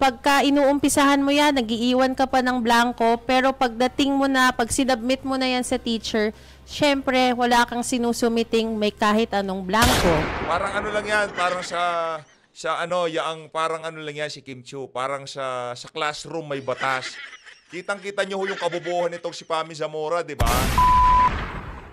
pagka inuumpisahan mo yan, nagiiwan ka pa ng blanco, pero pagdating mo na, pag sinubmit mo na yan sa teacher, syempre, wala kang sinusumiting may kahit anong blanco. Parang ano lang yan, parang sa ano, parang ano lang yan si Kim Chiu, parang sa classroom may batas. Kitang-kita nyo ho yung kabobohan nitong si Pami Zamora, di ba?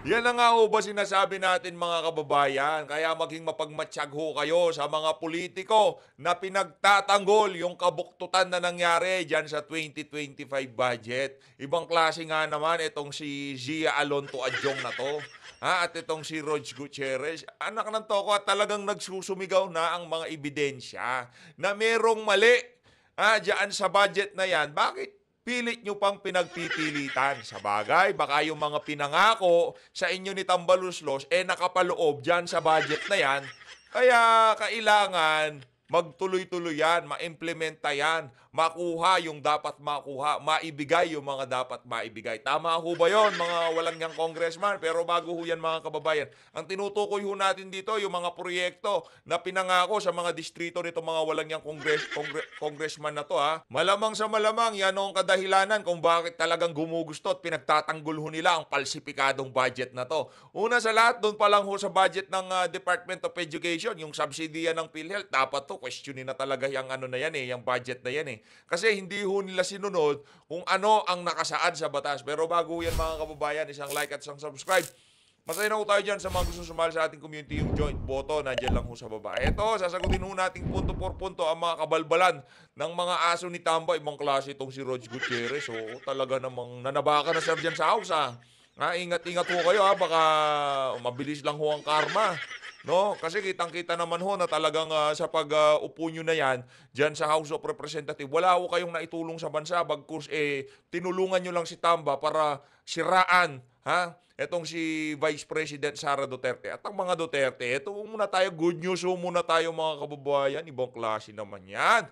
Yan na nga ho ba sinasabi natin mga kababayan? Kaya maging mapagmatsyag ho kayo sa mga politiko na pinagtatanggol yung kabuktutan na nangyari dyan sa 2025 budget. Ibang klase nga naman itong si Zia Alonto Adjong na to. At itong si Rog Gutierrez, anak ng toko at talagang nagsusumigaw na ang mga ebidensya na merong mali dyan sa budget na yan. Bakit? Pilit nyo pang pinagpipilitan. Sa bagay, baka yung mga pinangako sa inyo ni Tambaluslos, nakapaloob dyan sa budget na yan. Kaya kailangan magtuloy-tuloy yan, ma-implementa yan, makuha yung dapat makuha, maibigay yung mga dapat maibigay. Tama ho ba yun, mga walang niyang congressman? Pero bago ho yan mga kababayan, ang tinutukoy ho natin dito, yung mga proyekto na pinangako sa mga distrito nito mga walang niyang congressman na to Malamang sa malamang, yan ang kadahilanan kung bakit talagang gumugusto at pinagtatanggol ho nila ang palsipikadong budget na to. Una sa lahat, doon pa lang ho sa budget ng Department of Education, yung subsidiya ng PhilHealth, dapat to questionin na talaga yung ano na yan yung budget na yan Kasi hindi ho nila sinunod kung ano ang nakasaad sa batas. Pero bago yan mga kababayan, isang like at isang subscribe. Masaya na ho tayo dyan sa mga gusto sumali sa ating community. Yung joint boto, nandiyan lang ho sa baba. Ito, sasagutin ho nating punto por punto ang mga kabalbalan ng mga aso ni Tamba. Ibang klase itong si Rog Gutierrez. So, talaga namang nanabaka na sir dyan sa house Ingat-ingat ho kayo baka mabilis lang ho ang karma. No, kasi kitang-kita naman ho na talagang sa pag-upo nyo na yan dyan sa House of Representatives, wala ho kayong naitulong sa bansa. Bagkus tinulungan nyo lang si Tamba para siraan etong si Vice President Sara Duterte. At ang mga Duterte, ito muna tayo, good news muna tayo mga kababayan. Ibang klase naman yan.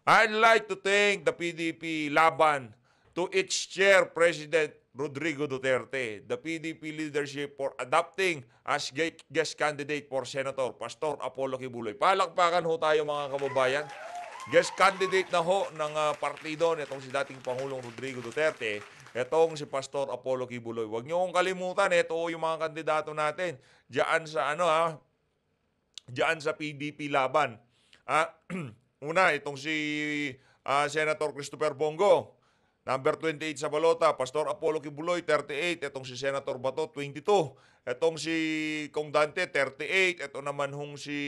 I'd like to thank the PDP Laban to its chair, President Rodrigo Duterte, the PDP leadership for adopting as guest candidate for Senator Pastor Apollo Kibuloy. Palakpakan ho tayo mga kababayan. Guest candidate na ho ng partido nitong si dating Pangulong Rodrigo Duterte, itong si Pastor Apollo Kibuloy. Huwag niyo kong kalimutan, ito yung mga kandidato natin diyan sa diyan sa PDP Laban. Una, itong si Senator Christopher Bongo. Number 28 sa balota, Pastor Apollo Kibuloy, 38. Itong si Senator Bato, 22. Itong si Kong Dante, 38. Ito naman hong si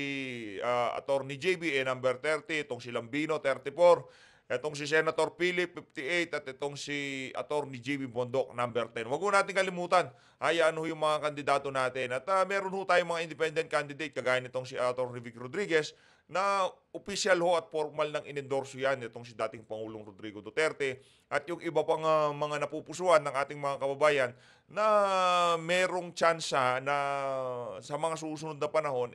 Attorney JB, number 30. Itong si Lambino, 34. Itong si Senator Philip, 58. At itong si Attorney JB Bondok, number 10. Huwag mo natin kalimutan. Ano yung mga kandidato natin. At meron ho tayong mga independent candidate, kagaya nitong si Attorney Vic Rodriguez, na official ho at formal nang inendorso yan itong si dating Pangulong Rodrigo Duterte at yung iba pang mga napupusuan ng ating mga kababayan na merong tsansa na sa mga susunod na panahon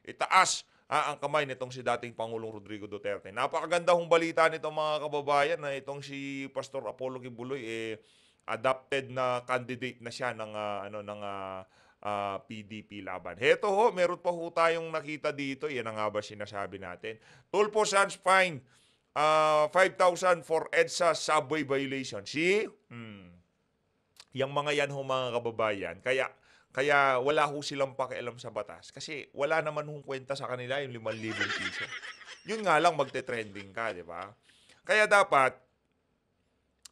itaas ang kamay nitong si dating Pangulong Rodrigo Duterte. Napakaganda hong balita nitong mga kababayan na itong si Pastor Apollo Kibuloy adopted na candidate na siya ng PDP Laban. Heto ho, meron pa ho tayong nakita dito. Yan ang nga ba sinasabi natin. Tulfo Sons fine 5,000 for EDSA subway violation. See? Yang mga yan ho mga kababayan. Kaya wala ho silang pakialam sa batas. Kasi wala naman hong kwenta sa kanila yung 5,000 piso. Yun nga lang magte-trending ka, di ba? Kaya dapat,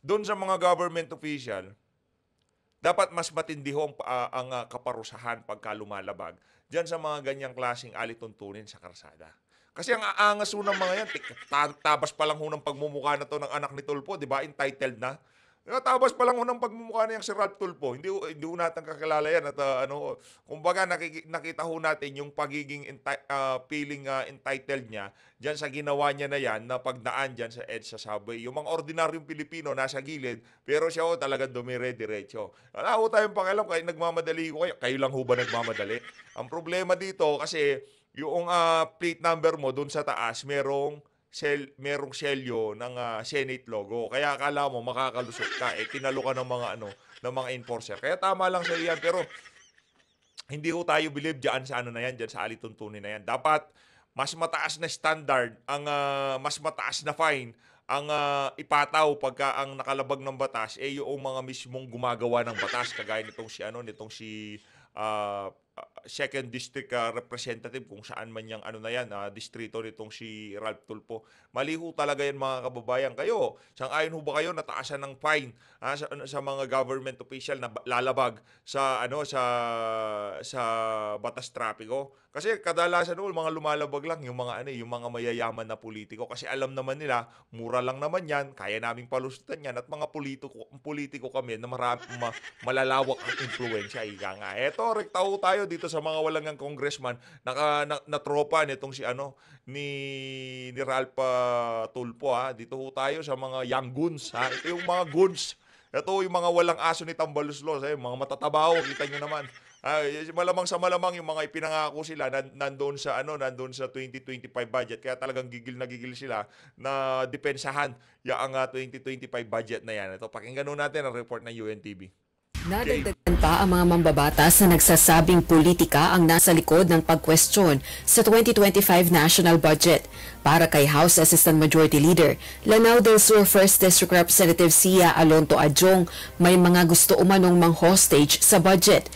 doon sa mga government official, dapat mas matindi ho ang kaparusahan pagka lumalabag diyan sa mga ganyang klaseng alituntunin sa karsada. Kasi ang aangas ho ng mga yan, tabas pa lang ho ng pagmumukha na to ng anak ni Tulfo, di ba? Entitled na. Tabas pa lang ho ng pagmumukha na yung si Ralph Tulfo. Hindi ho natin kakilala yan. At kumbaga nakita ho natin yung pagiging feeling entitled niya dyan sa ginawa niya na yan na pagdaan dyan sa EDSA subway. Yung mga ordinaryong Pilipino nasa gilid, pero siya ho talagang dumire-diretso. Wala ho tayong pakialam kahit nagmamadali ko kayo. Kayo lang ho ba nagmamadali? Ang problema dito kasi yung plate number mo dun sa taas merong selyo ng Senate logo. Kaya akala mo makakalusot ka. Tinalo ka ng mga enforcer. Kaya tama lang sa yan. Pero hindi ho tayo believe dyan sa dyan sa alituntunin na yan. Dapat mas mataas na standard, mas mataas na fine ang ipataw pagka ang nakalabag ng batas yung mga mismong gumagawa ng batas kagaya nitong si second district representative kung saan man yang distrito nitong si Ralph Tulfo. Mali ho talaga yan mga kababayan. Kayo, sang-ayon ho ba kayo nataasan ng fine sa mga government official na lalabag sa sa batas trapiko? Kasi kadalasan mga lumalabag lang yung mga mayayaman na politiko kasi alam naman nila mura lang naman yan, kaya naming palusutan yan at mga politiko kami na malalawak ang impluwensya. Ika nga. Eto, rekta ho tayo dito sa mga walang congressman na tropa nitong ni Ralph Tulfo Dito ho tayo sa mga young goons Ito yung mga goons. Ito yung mga walang aso ni Tambaluslos, mga matatabaho, kita nyo naman. Malamang sa malamang yung mga ipinangako sila nandoon sa 2025 budget, kaya talagang gigil sila na depensahan yung 2025 budget na yan. Ito, pakinggan natin ang report ng UNTV. Nadagdagan pa ang mga mambabatas na nagsasabing politika ang nasa likod ng pagkwestiyon sa 2025 national budget. Para kay House Assistant Majority Leader Lanao del Sur 1st District Representative Sia Alonto Adjong, may mga gusto umanong mang-hostage sa budget.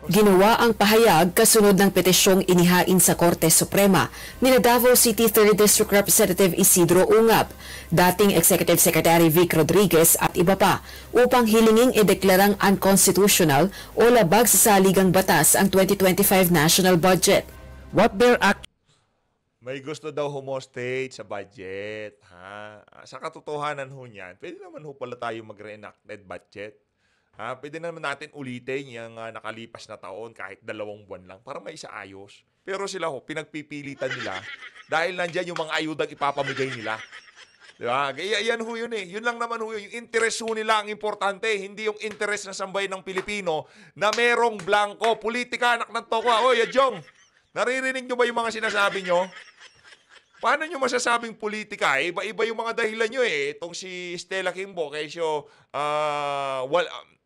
Ginawa ang pahayag kasunod ng petisyong inihain sa Korte Suprema ni Davao City 3rd District Representative Isidro Ungab, dating Executive Secretary Vic Rodriguez at iba pa upang hilinging ideklarang unconstitutional o labag sa saligang batas ang 2025 national budget. What they're May gusto daw humostage sa budget. Sa katotohanan ho niyan, pwede naman ho pala tayo mag-reenacted budget. Pwede naman natin ulitin yung nakalipas na taon kahit 2 buwan lang para may isaayos. Pero sila ho, pinagpipilitan nila dahil nandyan yung mga ayudang ipapamigay nila. Diba? Yan ho yun Yun lang naman ho yun. Yung interest ho nila ang importante. Hindi yung interest ng sambayan ng Pilipino na merong blanco. Politika, anak ng tokwa. Oy, Adjong, naririnig nyo ba yung mga sinasabi nyo? Paano nyo masasabing politika? Iba-iba yung mga dahilan nyo Itong si Stella Kimbo, kesyo,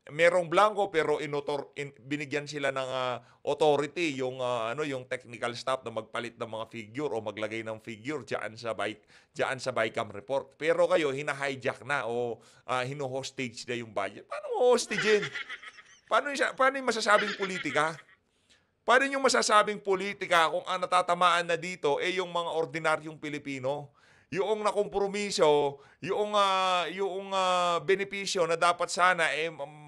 merong blanco pero binigyan sila ng authority yung technical staff na magpalit ng mga figure o maglagay ng figure diyan sa BICAM report. Pero kayo hina-hijack na o hino-hostage na yung budget. Paano mo hostagein? Paano yung masasabing politika? Paano yung masasabing politika kung ang natatamaan na dito yung mga ordinaryong Pilipino? Yung nakompromiso, yung benepisyo na dapat sana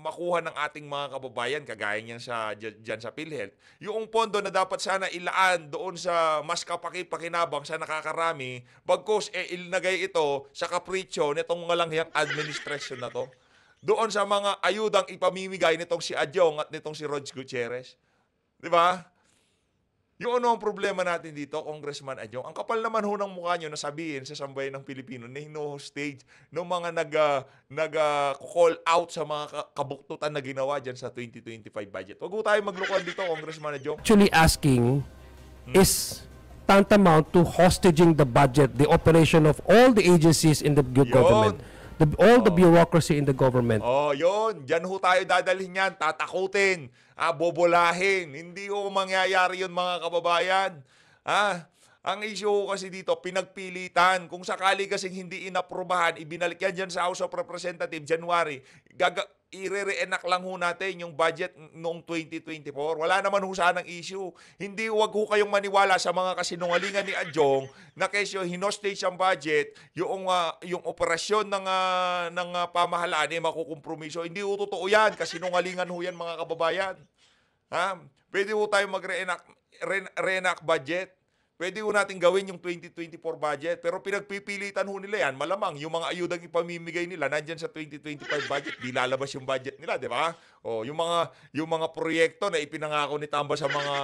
makuha ng ating mga kababayan kagaya niyan diyan sa PhilHealth. Yung pondo na dapat sana ilaan doon sa mas kapaki-pakinabang sa nakakarami, bagkus ilagay ito sa kapritsyo nitong mga langhiyang administration na to. Doon sa mga ayudang ipamimigay nitong si Adjong at nitong si Rods Gutierrez. 'Di ba? Yung ang problema natin dito, Congressman Adjong, ang kapal naman ho ng mukha nyo na sabihin sa sambayan ng Pilipino na hino-hostage ng mga nag-call out sa mga kabuktutan na ginawa dyan sa 2025 budget. Huwag ho tayo maglukuhan dito, Congressman Adjong. actually asking is tantamount to hostaging the budget, the operation of all the agencies in the government. All the bureaucracy in the government. Yun. Diyan ho tayo dadalhin yan. Tatakutin. Bobolahin. Hindi ho mangyayari yun, mga kababayan. Ang issue ho kasi dito, pinagpilitan. Kung sakali kasing hindi inaprubahan, ibinalik yan dyan sa House of Representatives, January. I-re-enact lang ho natin yung budget noong 2024. Wala naman ho sanang issue. Hindi, wag ho kayong maniwala sa mga kasinungalingan ni Adjong na kesyo hinostage ang budget, yung operasyon ng pamahalaan makukompromiso. Hindi ho totoo yan. Kasinungalingan ho yan, mga kababayan. Pwede ho tayo mag-re-enact budget. Pwede ho natin gawin yung 2024 budget, pero pinagpipilitan ho nila yan. Malamang yung mga ayudang ipamimigay nila nandyan sa 2025 budget, di lalabas yung budget nila, di ba? Yung mga proyekto na ipinangako ni Tamba sa mga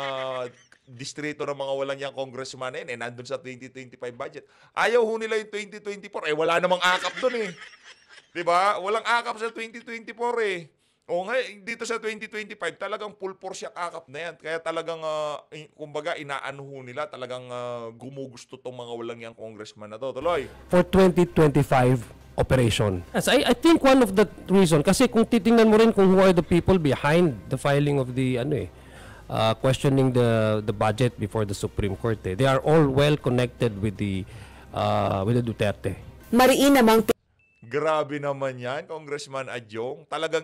distrito ng mga walang yang congressman nandun sa 2025 budget. Ayaw ho nila yung 2024, wala namang akap dun Di ba? Walang akap sa 2024 dito sa 2025, talagang full force yung akap na yan. Kaya talagang, kumbaga, inaano ho nila, talagang gumugusto tong mga walang yang congressman na to. Tuloy. For 2025 operation. Yes, I think one of the reason, kasi kung titingnan mo rin kung who are the people behind the filing of the questioning the budget before the Supreme Court. They are all well connected with the Duterte. Mariin namang Grabe naman yan, Congressman Adjong. Talagang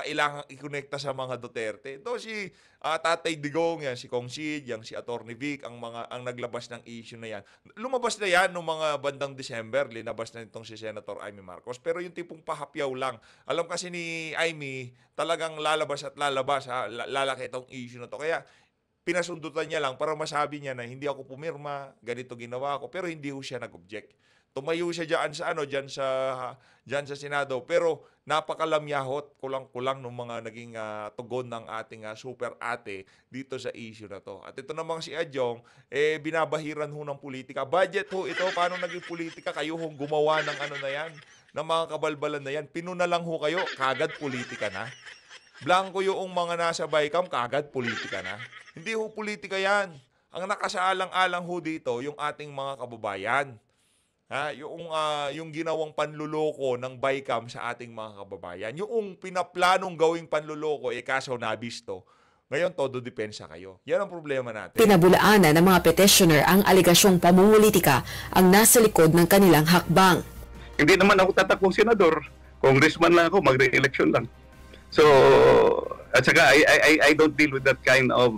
kailangang i-connecta sa mga Duterte. Ito si Tatay Digong, yan, si Kong Sid, yan, si Attorney Vic, ang naglabas ng issue na yan. Lumabas na yan noong mga bandang December, linabas na itong si Senator Amy Marcos. Pero yung tipong pahapyaw lang. Alam kasi ni Amy, talagang lalabas at lalabas, lalaki itong issue na to. Kaya pinasundutan niya lang para masabi niya na hindi ako pumirma, ganito ginawa ko, pero hindi ho siya nag-object. Tumayo siya diyan sa Senado, pero napakalamyahot, kulang-kulang ng mga naging tugon ng ating super ate dito sa issue na to. At ito namang si Adjong, binabahiran ho ng politika. Budget ho ito, paano naging politika? Kayo hong gumawa ng ano na yan, ng mga kabalbalan na yan. Pinuna lang ho kayo, kagad politika na. Blanco yung mga nasa BICAM, kagad politika na. Hindi ho politika yan. Ang nakasaalang-alang ho dito, yung ating mga kababayan. Yung ginawang panluloko ng BICAM sa ating mga kababayan. Yung pinaplanong gawing panluloko, kaso nabisto. Ngayon, todo depensa kayo. Yan ang problema natin. pinabulaanan ng mga petitioner ang aligasyong pamumulitika ang nasa likod ng kanilang hakbang. Hindi naman ako tatakbong senador. Congressman lang ako, magre-election lang. So, at saka I don't deal with that kind of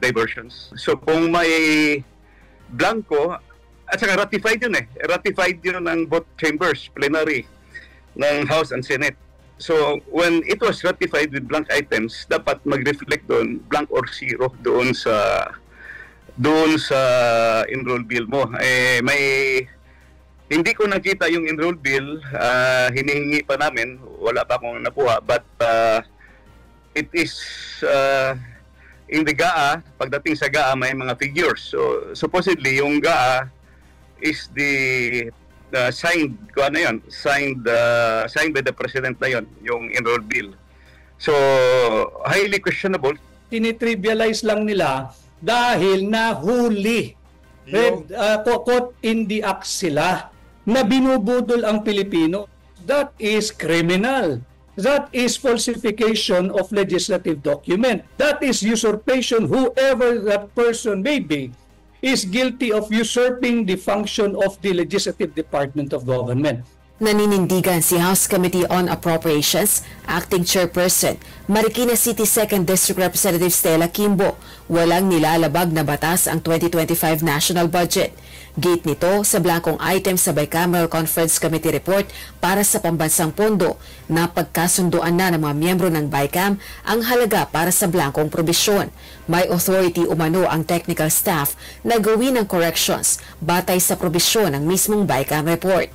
diversions. So, kung may blanco, at saka ratified yun Ratified yun ng both chambers, plenary, ng House and Senate. So, when it was ratified with blank items, dapat mag-reflect doon, blank or zero, doon sa enroll bill mo. Hindi ko nakita yung enroll bill, hinihingi pa namin, wala pa akong nakuha, but it is in the GAA, pagdating sa GAA may mga figures. So, supposedly, yung GAA is the signed by the President na yun, yung enroll bill. So, highly questionable. Tinitrivialize lang nila dahil nahuli. Caught in the act sila na binubudol ang Pilipino. That is criminal. That is falsification of legislative document. That is usurpation. Whoever that person may be is guilty of usurping the function of the Legislative Department of Government. Naninindigan si House Committee on Appropriations, Acting Chairperson, Marikina City 2nd District Representative Stella Kimbo, walang nilalabag na batas ang 2025 National Budget. Gate nito sa blankong item sa Bicameral Conference Committee report para sa pambansang pondo na pagkasunduan na ng mga miyembro ng BICAM ang halaga para sa blankong probisyon. May authority umano ang technical staff na gawin ang corrections batay sa probisyon ng mismong BICAM report.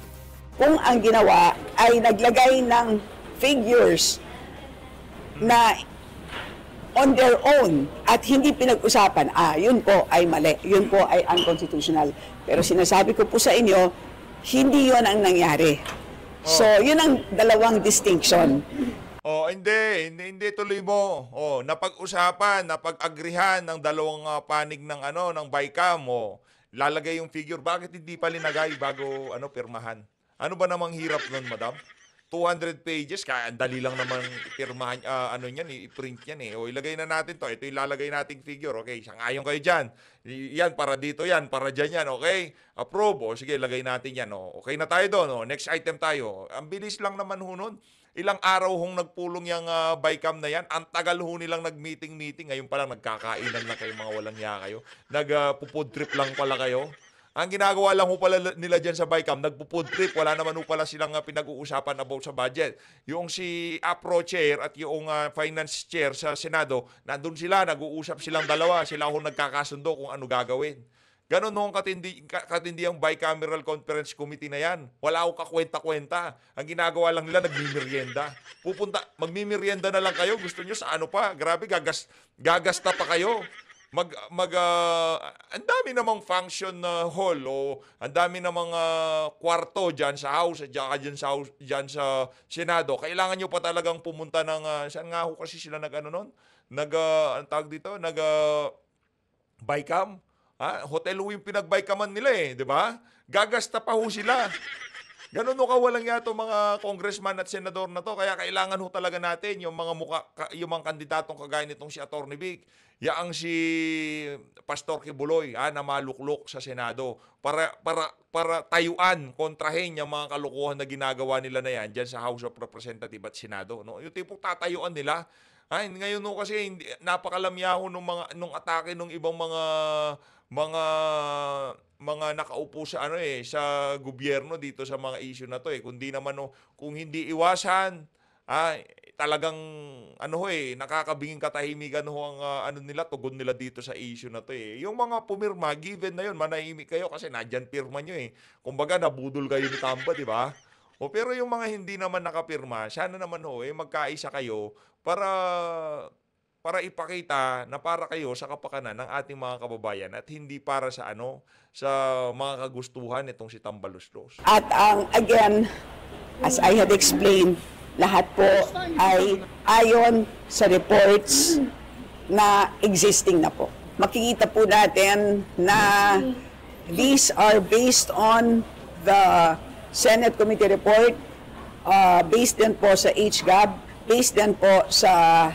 Kung ang ginawa ay naglagay ng figures na on their own at hindi pinag-usapan, yun po ay mali, yun po ay unconstitutional. Pero sinasabi ko po sa inyo, hindi yun ang nangyari. So, yun ang dalawang distinction. Hindi tuloy mo. Napag-usapan, napag-agrihan ng dalawang panig ng ng BICAM, lalagay yung figure. Bakit hindi pa linagay bago pirmahan? Ano ba namang hirap nun, madam? 200 pages, kaya ang dali lang naman ipirmahan, i-print yan ilagay na natin to. Ito ilalagay nating figure, okay? Sangayon kayo dyan. Yan, para dito yan, para dyan yan, okay? Approve, sige, lagay natin yan, Okay na tayo doon, Next item tayo. Ang bilis lang naman ho nun. Ilang araw hong nagpulong yung BICAM na yan. Ang tagal ho nilang nag-meeting. Ngayon pa lang, nagkakainan lang kayo, mga walang niya kayo. Nag-food trip lang pala kayo. Ang ginagawa lang ho pala nila dyan sa BICAM, nagpo-food trip, wala naman ho pala silang pinag-uusapan about sa budget. Yung si APRO chair at yung finance chair sa Senado, nandun sila, nag-uusap silang dalawa, sila ho nagkakasundo kung ano gagawin. Ganon ho katindi ang bicameral conference committee na yan. Wala ho kakwenta-kwenta. Ang ginagawa lang nila, nagmimerienda. Magmimerienda na lang kayo, gusto nyo sa ano pa, grabe, gagasta pa kayo. Ang dami namang function hall ang dami namang kwarto diyan sa house at diyan sa Senado. Kailangan niyo pa talagang pumunta ng saan nga ho kasi sila ang tawag dito, BICAM. Hotel ho yung pinag-BICAMan nila 'di ba? Gagasta pa ho sila. Ganun ho kawalang yato mga congressman at senador na to. Kaya kailangan ho talaga natin yung mga yung mga kandidatong kagaya nitong si Atty. Vic, yaang si Pastor Kibuloy na maluklok sa Senado para tayuan, kontrahin yung mga kalukuhan na ginagawa nila na yan dyan sa House of Representatives at Senado. No? Yung tipong tatayuan nila. Ngayon no kasi napakalamyaho nung atake ng ibang mga nakaupo sa sa gobyerno dito sa mga issue na to kundi naman kung hindi iwasan talagang nakakabinging katahimikan ang nila tugon nila dito sa issue na to yung mga pumirma given na yun manahimik kayo kasi nandiyan pirma nyo kumbaga nabudol kayo ni Tamba, di ba? Pero yung mga hindi naman nakapirma sana naman magkaisa kayo para ipakita na para kayo sa kapakanan ng ating mga kababayan at hindi para sa sa mga kagustuhan itong si Tambaluslos. At again, as I had explained, lahat po ay ayon sa reports na existing na po. Makikita po natin na these are based on the Senate Committee report, based din po sa HGAB, based din po sa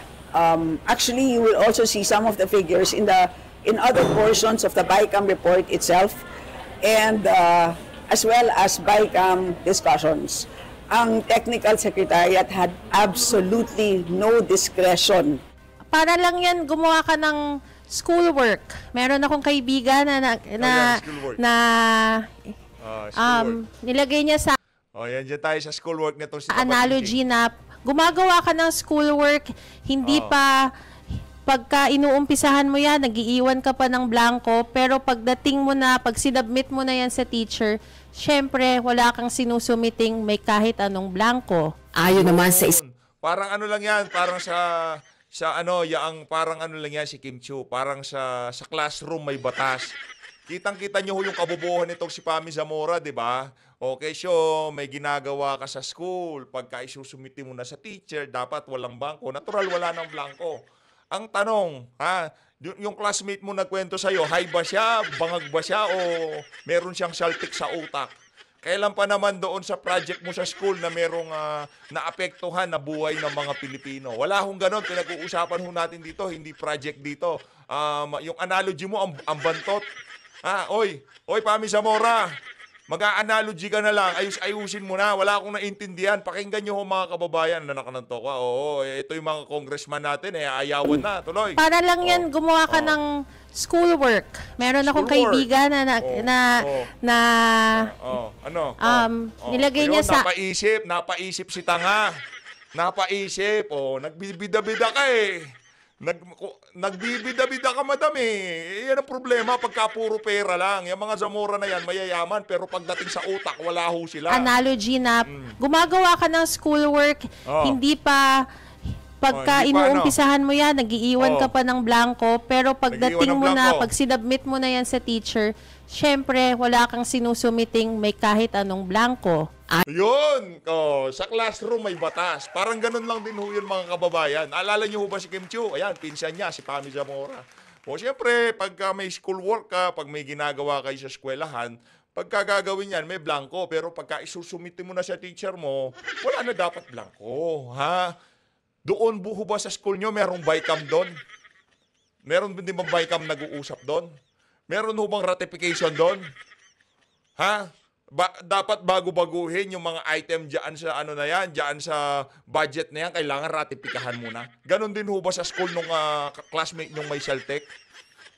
actually, you will also see some of the figures in other portions of the BICAM report itself, and as well as BICAM discussions. Ang Technical Secretariat had absolutely no discretion. Para lang yan, gumawa ka ng schoolwork. Meron akong kaibigan nilagay niya sa yan dyan tayo sa schoolwork nito si analogy na gumagawa ka ng schoolwork, hindi pa pagka inuumpisahan mo yan, nag-iiwan ka pa ng blanco, pero pagdating mo na, pag sinubmit mo na yan sa teacher, syempre, wala kang sinusumiting may kahit anong blanco. Ayon naman sa parang lang yan, parang parang lang yan si Kim Chiu, parang sa classroom may batas. Kitang-kita nyo yung kabobohan nitong si Pami Zamora, di ba? Okay, so may ginagawa ka sa school, pagka isusumiti mo na sa teacher, dapat walang blanco. Natural, wala ng blanco. Ang tanong, yung classmate mo nagkwento sa'yo, high ba siya, bangag ba siya, o meron siyang saltik sa utak? Kailan pa naman doon sa project mo sa school na merong naapektuhan na buhay ng mga Pilipino? Wala hong ganon, pinag-uusapan ho natin dito, hindi project dito. Yung analogy mo, ang bantot. Oy, Pami Zamora, mag-a-analogy ka na lang, ayusin mo na, wala akong naintindihan. Pakinggan nyo ho mga kababayan na nakananto ka. Oo, ito yung mga congressman natin, ayawan na, tuloy. Para lang yan, gumawa ka ng schoolwork. Meron akong kaibigan nilagay niya sa napaisip si tanga. Napaisip, nagbibida-bida ka nagbibida-bida ka madami. Yan ang problema pagka puro pera lang. Yung mga Zamora na yan, mayayaman, pero pagdating sa utak, wala ho sila. Analogy na gumagawa ka ng schoolwork, hindi pa pagka inuumpisahan mo yan, nag-iiwan ka pa ng blanco, pero pagdating mo na, pag sinubmit mo na yan sa teacher, syempre, wala kang sinusumiting may kahit anong blanco. Yun! Sa classroom may batas. Parang ganun lang din ho yun mga kababayan. Alala niyo ho ba si Kim Chiu? Ayan, pinsan niya, si Pami Zamora. Siyempre, pagka may schoolwork ka, pag may ginagawa kayo sa eskwelahan, pagka gagawin yan, may blanco. Pero pagka isusumiti mo na sa teacher mo, wala na dapat blanco. Doon buho ba sa school nyo, merong BICAM doon? Meron din bang BICAM nag-uusap doon? Meron ho bang ratification doon? Dapat bago-baguhin yung mga item dyan sa dyan sa budget na yan, kailangan ratifikahan muna. Ganon din ho ba sa school nung classmate nung may Celtec?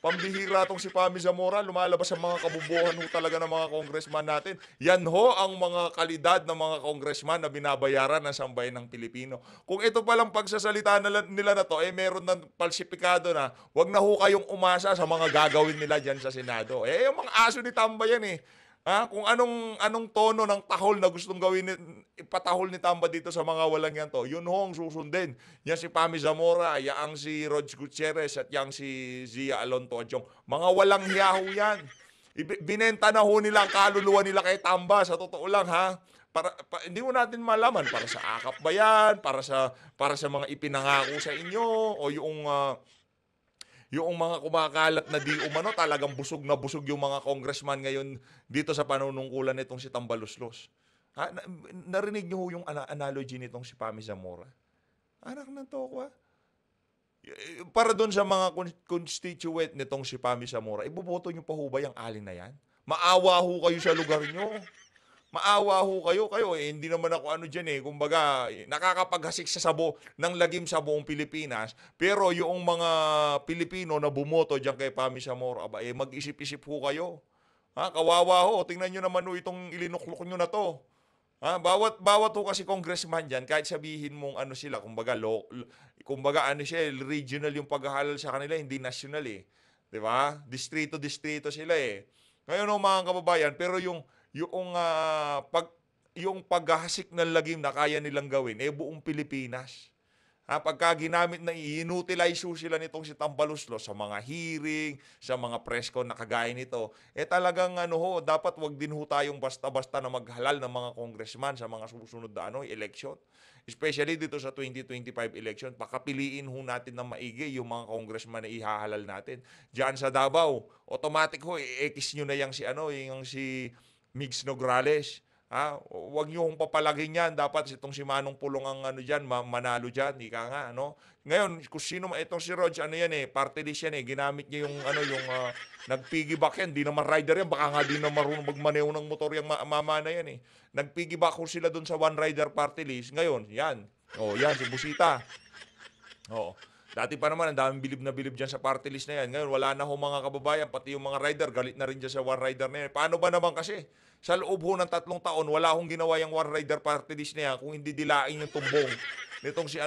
Pambihira tong si Pami Zamora, lumalabas ang mga kabubuhan ho talaga ng mga congressman natin. Yan ho ang mga kalidad ng mga congressman na binabayaran ng sambayan ng Pilipino. Kung ito palang pagsasalita nila na to, meron ng falsifikado na, wag na ho kayong umasa sa mga gagawin nila dyan sa Senado. Yung mga aso ni Tamba yan kung anong tono ng tahol na gustong gawin ipatahol ni Tamba dito sa mga walang yan to, yun ho ang susundin. Yan si Pami Zamora, yang si Rods Gutierrez at yang si Zia Alonto Adjong. Mga walang hiyaho yan. Binenta na ho nila ang kaluluwa nila kay Tamba, sa totoo lang hindi mo natin malaman para sa akap ba yan, para sa mga ipinangako sa inyo, o yung mga kumakalat na di umano, talagang busog na busog yung mga congressman ngayon dito sa panunungkulan nitong si Tambaluslos. Narinig niyo ho yung analogy nitong si Pami Zamora? Anak ng toko, para doon sa mga constituent nitong si Pami Zamora, iboboto niyo pa ho ba yung alin na yan? Maawa ho kayo sa lugar niyo. Maawa ho kayo. Hindi naman ako kumbaga, nakakapaghasik sa sabo ng lagim sa buong Pilipinas. Pero yung mga Pilipino na bumoto diyan kay Pami Zamora, mag-isip-isip ho kayo. Kawawa ho. Tingnan niyo naman ho itong ilinuklok niyo na to. Bawat ho kasi congressman diyan, kahit sabihin mong sila, kumbaga regional yung paghahalal sa kanila, hindi national eh. 'Di ba? Distrito sila eh. Ngayon mga kababayan, pero yung paghahasik ng lagim na kaya nilang gawin, buong Pilipinas. Pagka ginamit na i-utilize sila nitong si Tambaluslos sa mga hearing, sa mga press con na kagaya nito, talagang dapat wag din ho tayong basta-basta na maghalal ng mga congressman sa mga susunod na election. Especially dito sa 2025 election, pakapiliin ho natin ng maigi yung mga congressman na ihahalal natin. Diyan sa Davao, automatic ho, i-X nyo na yung si Migs Nograles. Huwag niyo hong papalagin yan. Dapat itong si Manong Pulong ang diyan, manalo diyan, ika nga, Ngayon, kung sino itong si Rog, party list yan ginamit niya yung nag-piggyback yan, di naman rider yan, baka nga di na marunong magmaneho ng motor yung mama na yan Nag-piggyback ko sila doon sa one rider party list. Ngayon, yan. Yan si Busita. Dati pa naman, ang daming bilib na bilib dyan sa party list na yan. Ngayon, wala na ho mga kababayan, pati yung mga rider, galit na rin dyan sa one rider na yan. Paano ba naman kasi? Sa loob ho ng 3 taon, wala hong ginawa yung one rider party list na yan kung hindi dilain yung tumbong nitong si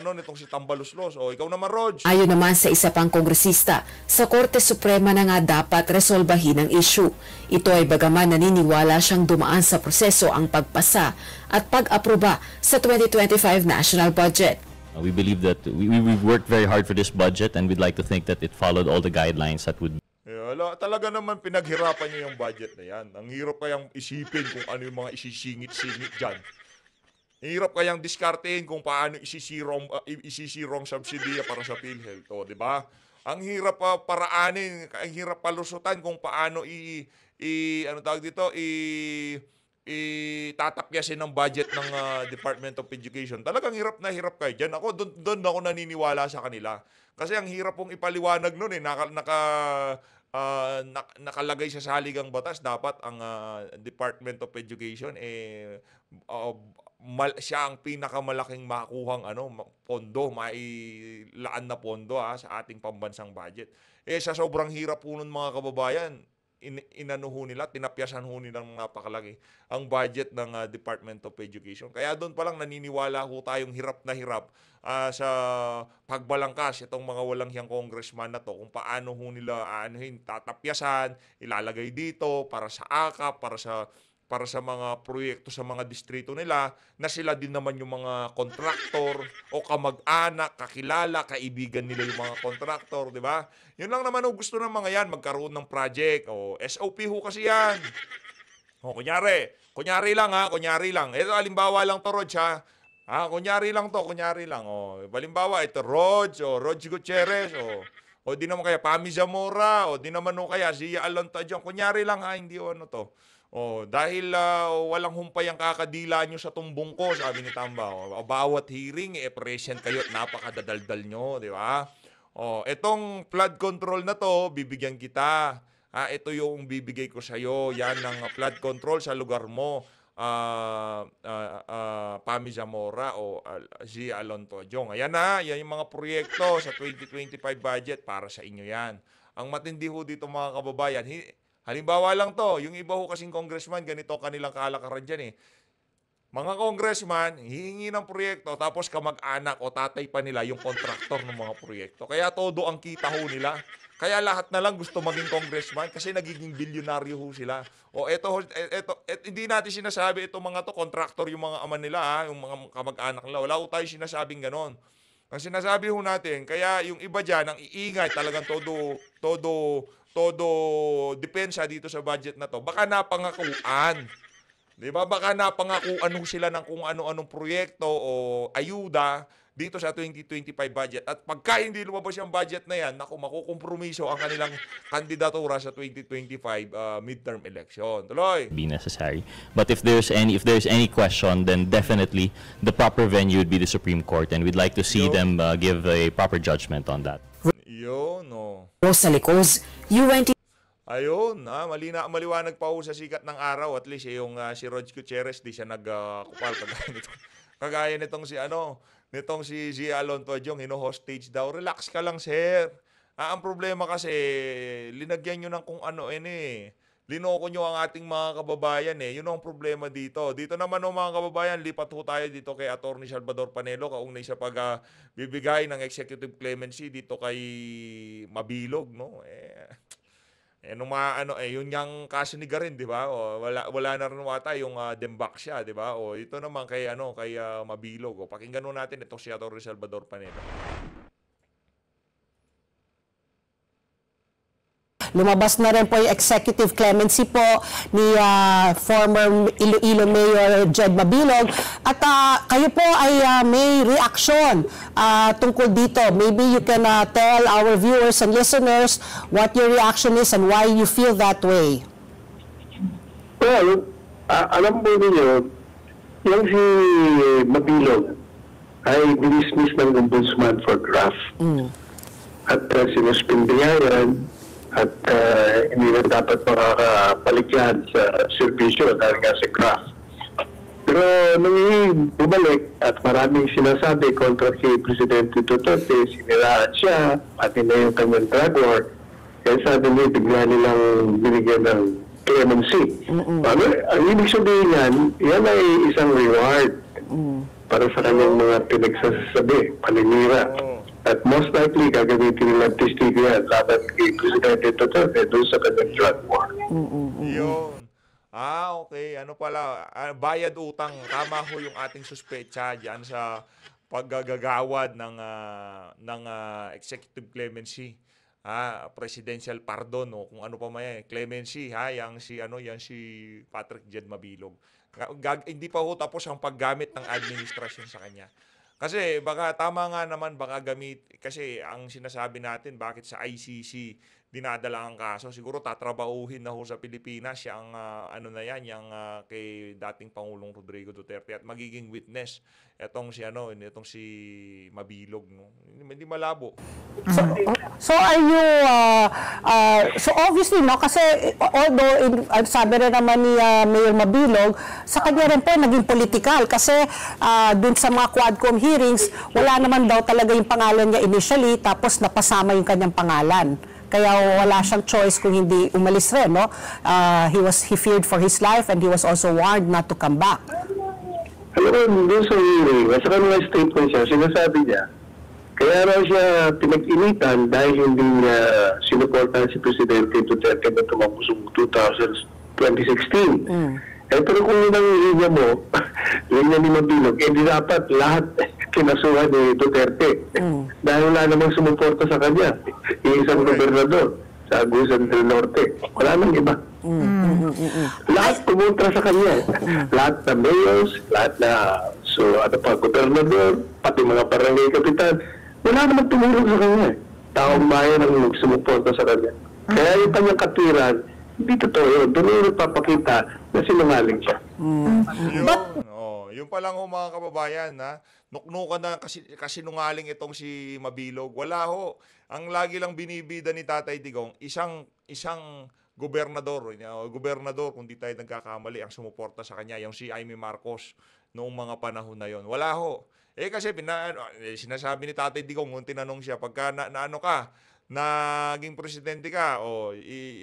Tambaluslos. Ikaw naman, Rog. Ayon naman sa isa pang kongresista, sa Korte Suprema na nga dapat resolbahin ang issue. Ito ay bagaman naniniwala siyang dumaan sa proseso ang pagpasa at pag-aproba sa 2025 national budget. We believe that we've worked very hard for this budget and we'd like to think that it followed all the guidelines that would... Talaga naman pinaghirapan niyo yung budget na yan. Ang hirap kayang isipin kung ano yung mga isisingit-singit dyan. Ang hirap kayang diskartehin kung paano isisirong subsidiya para sa PhilHealth. Di ba? Ang hirap paraanin, ang hirap palusutan kung paano itatapyasin ng budget ng Department of Education. Talagang hirap na hirap kayo dyan. Doon ako naniniwala sa kanila. Kasi ang hirap pong ipaliwanag nun nakalagay sa saligang batas, dapat ang Department of Education siya ang pinakamalaking makuhang pondo, mailaan na pondo sa ating pambansang budget. Sa sobrang hirap po nun mga kababayan, tinapyasan ho nila ng napakalaki ang budget ng Department of Education. Kaya doon pa lang naniniwala ho tayong hirap na hirap sa pagbalangkas itong mga walang hiyang congressman na to, kung paano ho nila tatapyasan, ilalagay dito para sa AKAP, para sa mga proyekto sa mga distrito nila, na sila din naman yung mga kontraktor o kamag-anak, kakilala, kaibigan nila yung mga kontraktor, di ba? Yun lang naman gusto ng mga yan, magkaroon ng project. SOP ho kasi yan. Kunyari lang. Ito, halimbawa lang to, Rog, ha? Kunyari lang. Halimbawa, ito, Rog Gutierrez, o di naman kaya Pami Zamora, o di naman kaya Zia Alonta dyan. Kunyari lang, hindi to. Dahil walang humpay ang kakadila nyo sa tumbong ko, sabi ni Tamba. Bawat hearing, present kayo at napakadadaldal nyo, di ba? Etong flood control na to, bibigyan kita. Ito yung bibigay ko sa'yo. Yan ang flood control sa lugar mo. Pami Zamora o Zia Alonto Jong. Ayan yan yung mga proyekto sa 2025 budget para sa inyo yan. Ang matindi ho dito mga kababayan, halimbawa lang to, yung iba ho kasing congressman, ganito kanilang kalakaran dyan Mga congressman, hihingi ng proyekto, tapos kamag-anak o tatay pa nila yung kontraktor ng mga proyekto. Kaya todo ang kita ho nila. Kaya lahat na lang gusto maging congressman kasi nagiging bilyonaryo ho sila. Hindi natin sinasabi itong mga to, kontraktor yung mga ama nila, yung mga kamag-anak nila. Wala ho tayo sinasabing ganon. Ang sinasabi ho natin, kaya yung iba dyan, ang iingay, talagang todo depensa dito sa budget na to. Baka napangakuan. Di ba? Baka napangakuan sila ng kung ano-anong proyekto o ayuda dito sa 2025 budget. At pagka hindi lumabas yung budget na yan, naku, makukompromiso ang kanilang kandidatura sa 2025 midterm election. Tuloy. Be necessary. But if there's any question, then definitely the proper venue would be the Supreme Court, and we'd like to see them give a proper judgment on that. Yun, no. Rosa Licos, UNT. Ayun, maliwanag pa ho sa sikat ng araw. At least yung si Rog Gutierrez, di siya nagkupal kagaya nitong si Zia Alonto Adjong, hino-hostage daw. Relax ka lang, sir. Ang problema kasi, linagyan nyo ng kung ano linoko nyo ang ating mga kababayan Yun ang problema dito. Dito naman mga kababayan, lipat ho tayo dito kay Atty. Salvador Panelo, kaugnay sa pagbibigay ng executive clemency dito kay Mabilog, no? Yun yung kaso ni Garin, di ba? Wala na rin wata yung dembak siya, di ba? Ito naman kay Mabilog. Pakinggan natin itong si Atty. Salvador Panelo. Lumabas na rin po yung executive clemency po ni former Iloilo Mayor Jed Mabilog. At kayo po ay may reaction tungkol dito. Maybe you can tell our viewers and listeners what your reaction is and why you feel that way. Well, alam po ninyo, yung si Mabilog ay dinismiss ng ombudsman for graft. At sinuspindihan yan. At hindi na dapat makakabalik yan sa servisyo dahil nga sa craft. Pero nung bumalik at maraming sinasabi kontra kay Presidente Duterte, siniraan siya, pati na yung kanyang drug war, kaya sabi niya, bigla nilang binigyan ng clemency. Ang ibig sabihin yan ay isang reward para sa kanyang mga pinagsasabi, paninira. At most likely, gagamitin nila testigo yan laban kay Presidente Duterte doon sa kanyang drug war. Yun. Okay. Ano pala, bayad utang. Tama ho yung ating suspecha dyan sa paggagawad ng executive clemency. Presidential pardon, o kung ano pa may clemency, yang si Patrick Jed Mabilog. Hindi pa ho tapos ang paggamit ng administrasyon sa kanya. Kasi baka tama nga naman, baka kasi ang sinasabi natin, bakit sa ICC dinadala ang kaso, siguro tatrabahuhin na ho sa Pilipinas yung yung kay dating Pangulong Rodrigo Duterte at magiging witness itong si Mabilog, no? Hindi malabo. So are you so obviously kasi although sabi rin naman ni Mayor Mabilog, sa kanya rin po naging political kasi dun sa mga Quadcom hearings wala naman daw talaga yung pangalan niya initially, tapos napasama yung kanyang pangalan. Kaya wala siyang choice kung hindi umalis rin, no? He feared for his life and he was also warned not to come back. Alam mo, doon sa hearing, sa kanyang statement siya, sinasabi niya, kaya raw siya pinag-initan dahil hindi niya sinuportahan si Presidente Duterte na tumakbo sa 2016. Pero kung yun ang linya mo, linya ni Mabilog, di dapat lahat kinasuhan ni Duterte. Dahil wala namang sumuporta sa kanya. Yung isang gobernador sa Agusan del Norte. Wala nang iba. Lahat kumontra sa kanya. Lahat na mayors, lahat na gobernador, pati mga barangay kapitan, wala namang tumulong sa kanya. Taong bayan ang sumuporta sa kanya. Kaya yung kanyang katwiran, hindi totoo yun. Doon yung nagpapakita na sinungaling siya. Yung pa lang mga kababayan, nuknukan na kasinungaling itong si Mabilog. Wala ho. Ang lagi lang binibida ni Tatay Digong, isang gobernador kung di tayo nagkakamali, ang sumuporta sa kanya, yung si Amy Marcos noong mga panahon na yon. Wala ho. Kasi sinasabi ni Tatay Digong, kung tinanong siya, pagka naano ka, naging presidente ka,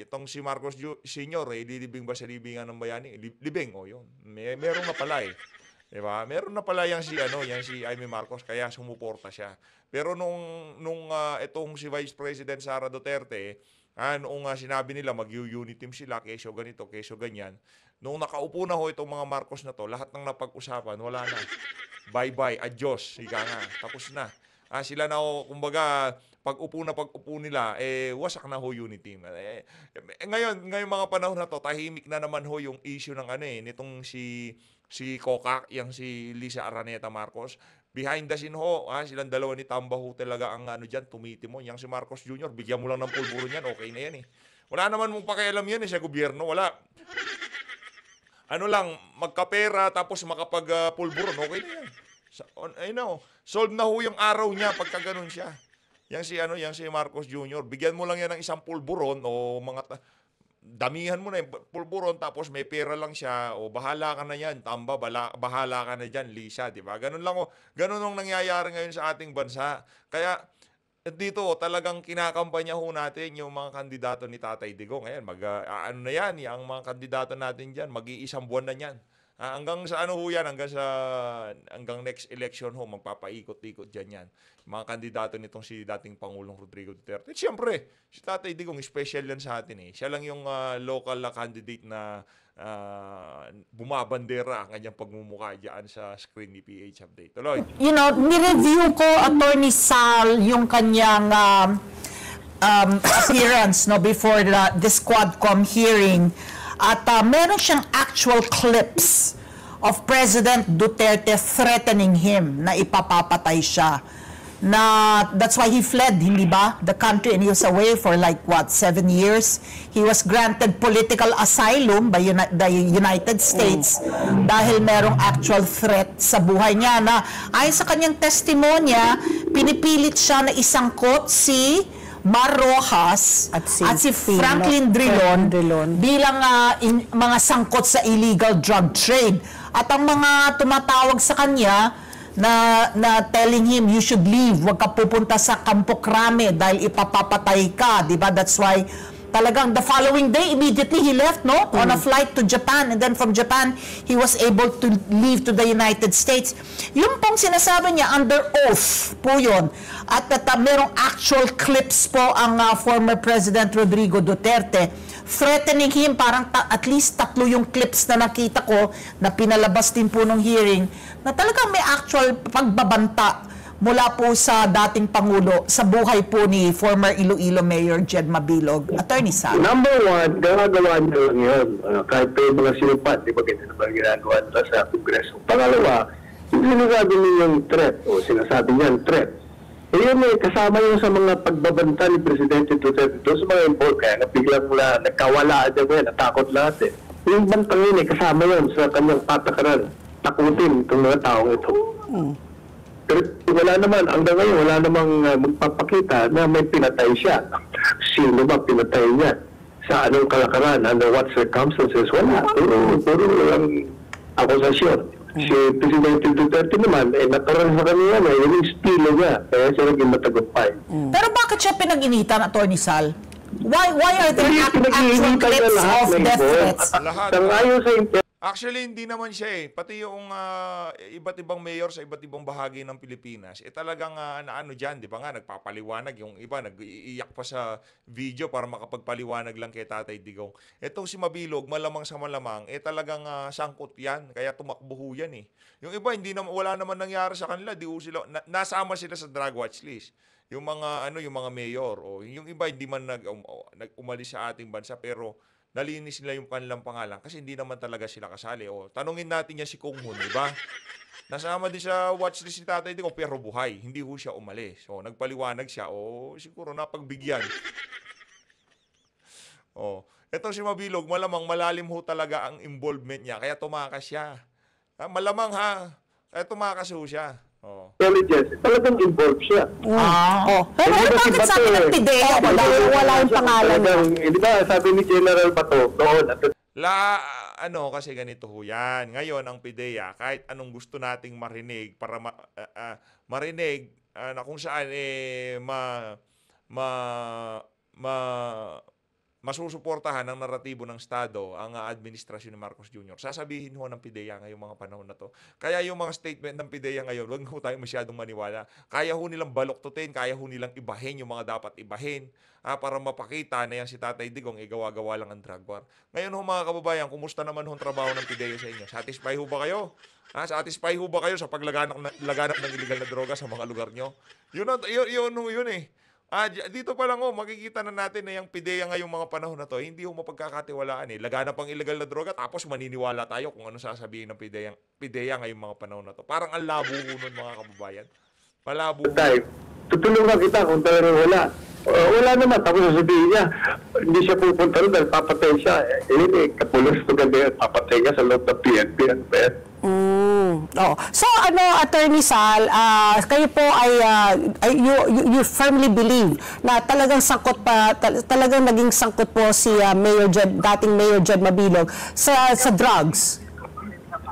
itong si Marcos Sr., ililibing ba sa libingan ng bayani? Libing, yun. Meron na pala Diba? Meron na pala yung si Amy Marcos, kaya sumuporta siya. Pero nung itong si Vice President Sara Duterte, noong sinabi nila mag-unit team sila, kesyo ganito, kesyo ganyan, nung nakaupo na ho itong mga Marcos na to, lahat ng napag-usapan, wala na. Bye-bye, adios, ika nga, tapos na. Sila na ho, kumbaga, pag-upo nila, wasak na ho unit team. Ngayon mga panahon na to, tahimik na naman ho yung issue ng nitong si Kokak, yung si Lisa Araneta Marcos. Behind the scene ho, silang dalawa ni Tamba ho talaga ang ano dyan, tumiti mo. Yang si Marcos Jr., bigyan mo lang ng pulburo niyan, okay na yan eh. Wala naman mong pakialam yan sa gobyerno, wala. Ano lang, magkapera tapos makapag-pulburon, okay na yan. Solve na ho yung araw niya pagka ganun siya. Yang si Marcos Jr., bigyan mo lang yan ng isang pulburon o mga damihan mo na yung pulburon tapos may pera lang siya o bahala ka na yan, Tamba, bahala ka na dyan, Lisa, di ba? Ganun lang ganun ang nangyayari ngayon sa ating bansa. Kaya dito talagang kinakampanya ho natin yung mga kandidato ni Tatay Digong. Ngayon, ano na yan, yung mga kandidato natin dyan, mag-iisang buwan na yan. Hanggang sa ano ho yan, hanggang next election ho, magpapaikot-ikot dyan yan. Mga kandidato nitong si dating Pangulong Rodrigo Duterte. At siyempre, si Tatay Digong, special yan sa atin eh. Siya lang yung local candidate na bumabandera ang kanyang pagmumukha dyan sa screen ni PH Update. Tuloy. Ni-review ko, Attorney Sal, yung kanyang appearance before the Quadcom hearing. At meron siyang actual clips of President Duterte threatening him na ipapapatay siya. That's why he fled, hindi ba? The country, and he was away for 7 years. He was granted political asylum by the United States dahil merong actual threat sa buhay niya na ayon sa kanyang testimonya, pinipilit siya na isangkot si Mar Rojas at si Franklin Drilon bilang mga sangkot sa illegal drug trade. At ang mga tumatawag sa kanya na telling him, you should leave, huwag ka pupunta sa Campo Crame dahil ipapapatay ka, di ba? That's why talagang the following day, immediately he left, on a flight to Japan, and then from Japan, he was able to leave to the United States. Yung pong sinasabi niya, under oath po yun. At merong actual clips po ang former President Rodrigo Duterte threatening him, parang at least 3 yung clips na nakita ko na pinalabas din po nung hearing, na talagang may actual pagbabanta mula po sa dating Pangulo sa buhay po ni former Iloilo Mayor Jed Mabilog. Attorney Sal. Number one, gagawa nyo lang yun. Kahit pa yung mga sinupat, di ba ganito na ba ginagawa nila sa Kongreso. Pangalawa, yung sinasabi niyo yung threat, o sinasabi niya yung threat, yun kasama yun sa mga pagbabanta ni Presidente Duterte doon sa mga import, kaya biglang nagkawalaan niya natakot lahat eh. Yung bantang yun kasama yun sa kanyang patakaran, takutin itong mga taong ito. Pero wala naman, hanggang ngayon, wala namang magpapakita na may pinatay siya. Sino ba pinatay niya? Sa anong kalakaran? Under what circumstances? Wala. Puro lang akusasyon. Si Presidente Duterte naman, natural sa kanya yung estilo niya. Kaya siya naging matagumpay. Pero bakit siya pinag-initan, Attorney Sal? Why are there actual clips of death threats? Actually, hindi naman siya eh. Pati yung iba't ibang mayor sa iba't ibang bahagi ng Pilipinas, talagang naano dyan, di ba nga, nagpapaliwanag. Yung iba, nag-iiyak pa sa video para makapagpaliwanag lang kay Tatay Digong. Itong si Mabilog, malamang sa malamang, talagang sangkot yan. Kaya tumakbo ho yan eh. Yung iba, wala naman nangyari sa kanila. Nasama sila sa drug watch list. Yung mga, yung mga mayor. O yung iba, hindi man umalis sa ating bansa, pero nalinis nila yung kanilang pangalan kasi hindi naman talaga sila kasali. O, tanungin natin yan si Kung Hun, di ba? Nasama din sa watchlist ni Tatay Digong pero buhay. Hindi ho siya umalis. O, nagpaliwanag siya. O, siguro napagbigyan. O, etong si Mabilog, malamang malalim ho talaga ang involvement niya. Kaya tumakas siya. Malamang kaya tumakas ho siya. Intelligence, talagang involved siya. Pero bakit sabi ng PIDEA? Wala yung pangalan. Di ba, sabi ni General Bato, noon, kasi ganito ho yan. Ngayon, ang PIDEA, kahit anong gusto nating marinig, para marinig na kung saan masusuportahan ng naratibo ng Estado ang administrasyon ni Marcos Jr. Sasabihin ho ng PIDEA ngayong mga panahon na to. Kaya yung mga statement ng PIDEA ngayon, huwag ho tayo masyadong maniwala. Kaya ho nilang baloktutin, kaya ho nilang ibahin yung mga dapat ibahin para mapakita na yan si Tatay Digong gawa-gawa lang ang drug war. Ngayon ho mga kababayan, kumusta naman ho ang trabaho ng PIDEA sa inyo? Satisfy ho ba kayo? Satisfy ho ba kayo sa paglaganap ng illegal na droga sa mga lugar nyo? Yun eh. Dito pa lang makikita na natin na yung PIDEA ngayong mga panahon na to, hindi mapagkakatiwalaan eh. Lagana pang illegal na droga, tapos maniniwala tayo kung ano sasabihin ng PIDEA ngayong mga panahon na to. Parang ang labo nun, mga kababayan. Malabo. Tutulungan kita kung talagang wala. Wala naman, tapos sasabihin niya, hindi siya pupunta rin dahil papatay siya. Kapulos to ganda, papatay niya sa loob ng PNP at PS. So Attorney Sal, kayo po you firmly believe na talagang talagang naging sangkot po si dating Mayor Jed Mabilog sa drugs?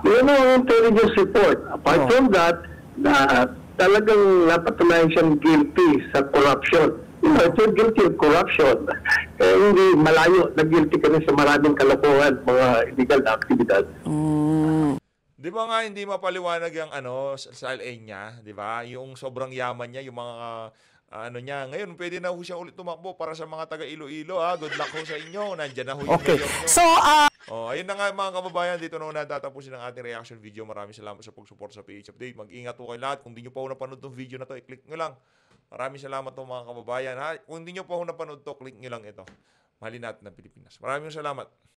Yun ang intelligence report. Apart from that, talagang napatunayan siyang guilty sa corruption. If you're guilty of corruption, hindi malayo na guilty ka rin sa maraming kalokohan, mga illegal na aktibidad. Di ba nga hindi mapaliwanag yung sa LA niya, di ba? Yung sobrang yaman niya, yung mga niya. Ngayon, pwede na ho siya ulit tumakbo para sa mga taga Iloilo. Good luck ho sa inyo. Nandiyan na ho yung mayor nyo. So, ayun na nga mga kababayan. Dito na ho natatapusin ang ating reaction video. Maraming salamat sa pag-support sa PH Update. Mag-ingat ho kayo lahat. Kung di nyo pa ho napanood itong video na to, i-click nyo lang. Maraming salamat ho mga kababayan. Kung di nyo pa ho napanood to, click nyo lang ito. Mahalin natin ng Pilipinas. Maraming salamat.